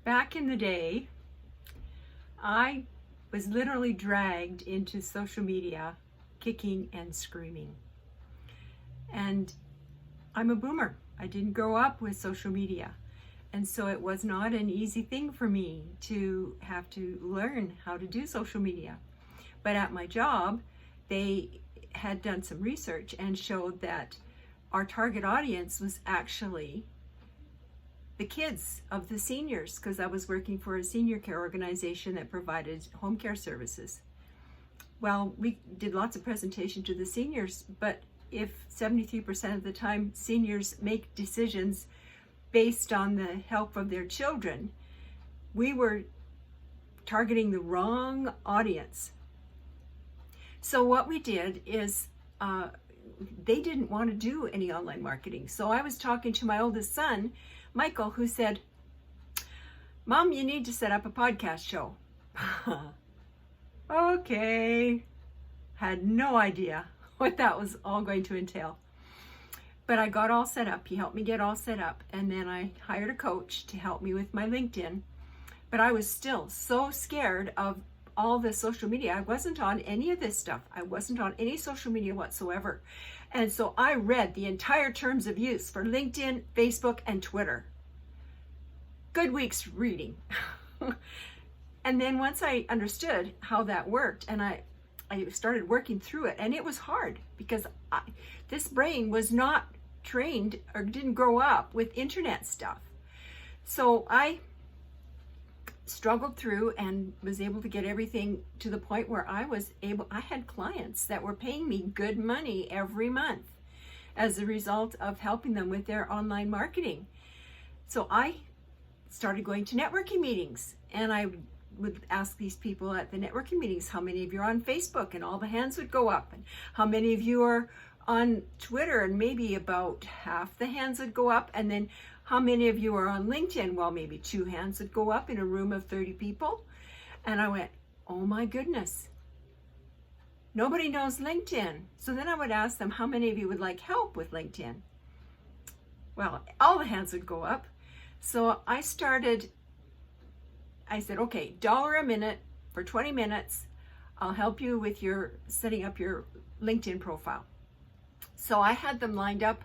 Back in the day, I was literally dragged into social media, kicking and screaming. And I'm a boomer. I didn't grow up with social media. And so it was not an easy thing for me to have to learn how to do social media. But at my job, they had done some research and showed that our target audience was actually the kids of the seniors, because I was working for a senior care organization that provided home care services. Well, we did lots of presentation to the seniors, but if 73% of the time seniors make decisions based on the help of their children, we were targeting the wrong audience. So what we did is they didn't want to do any online marketing. So I was talking to my oldest son, Michael, who said, "Mom, you need to set up a podcast show." Okay. Had no idea what that was all going to entail. But I got all set up. He helped me get all set up. And then I hired a coach to help me with my LinkedIn. But I was still so scared of all the social media. I wasn't on any of this stuff. I wasn't on any social media whatsoever. And so I read the entire terms of use for LinkedIn, Facebook, and Twitter. Good week's reading. And then once I understood how that worked, and I started working through it, and it was hard because this brain was not trained or didn't grow up with internet stuff. So I struggled through and was able to get everything to the point where I had clients that were paying me good money every month as a result of helping them with their online marketing. So I started going to networking meetings, and I would ask these people at the networking meetings, how many of you are on Facebook? And all the hands would go up. And how many of you are on Twitter? And maybe about half the hands would go up. And then how many of you are on LinkedIn? Well, maybe 2 hands would go up in a room of 30 people. And I went, oh my goodness, nobody knows LinkedIn. So then I would ask them, how many of you would like help with LinkedIn? Well, all the hands would go up. So I said, okay, $1 a minute for 20 minutes. I'll help you with your setting up your LinkedIn profile. So I had them lined up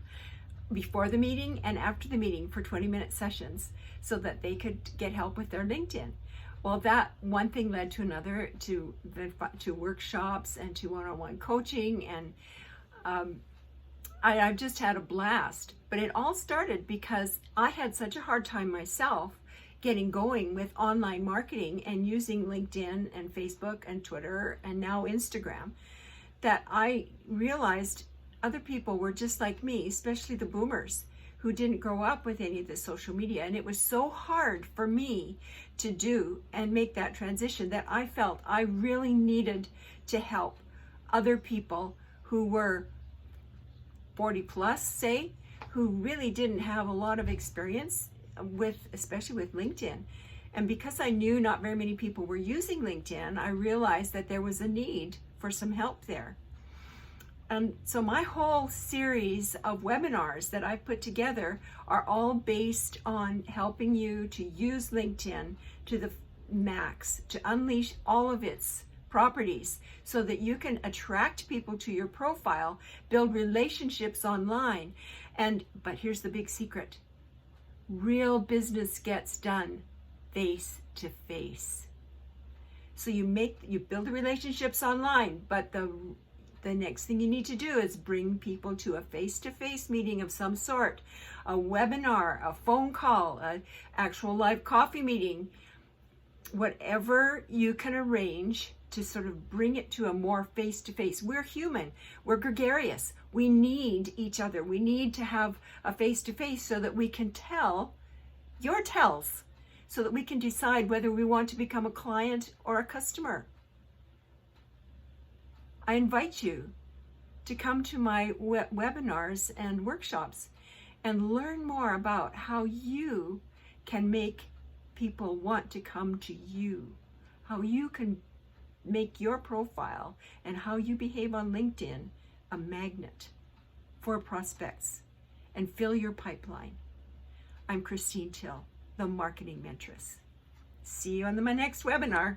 before the meeting and after the meeting for 20-minute sessions so that they could get help with their LinkedIn. Well, that one thing led to another, to workshops and to one-on-one coaching, and I've just had a blast. But it all started because I had such a hard time myself getting going with online marketing and using LinkedIn and Facebook and Twitter and now Instagram, that I realized other people were just like me, especially the boomers who didn't grow up with any of the social media. And it was so hard for me to do and make that transition that I felt I really needed to help other people who were 40 plus, say, who really didn't have a lot of experience especially with LinkedIn. And because I knew not very many people were using LinkedIn, I realized that there was a need for some help there. And so my whole series of webinars that I've put together are all based on helping you to use LinkedIn to the max, to unleash all of its properties so that you can attract people to your profile, build relationships online. But here's the big secret. Real business gets done face to face. So you build the relationships online, but the next thing you need to do is bring people to a face-to-face meeting of some sort, a webinar, a phone call, an actual live coffee meeting, whatever you can arrange to sort of bring it to a more face-to-face. We're human, we're gregarious. We need each other. We need to have a face-to-face so that we can tell your tells, so that we can decide whether we want to become a client or a customer. I invite you to come to my webinars and workshops and learn more about how you can make people want to come to you, how you can make your profile and how you behave on LinkedIn a magnet for prospects and fill your pipeline. I'm Christine Till, the Marketing Mentress. See you on my next webinar.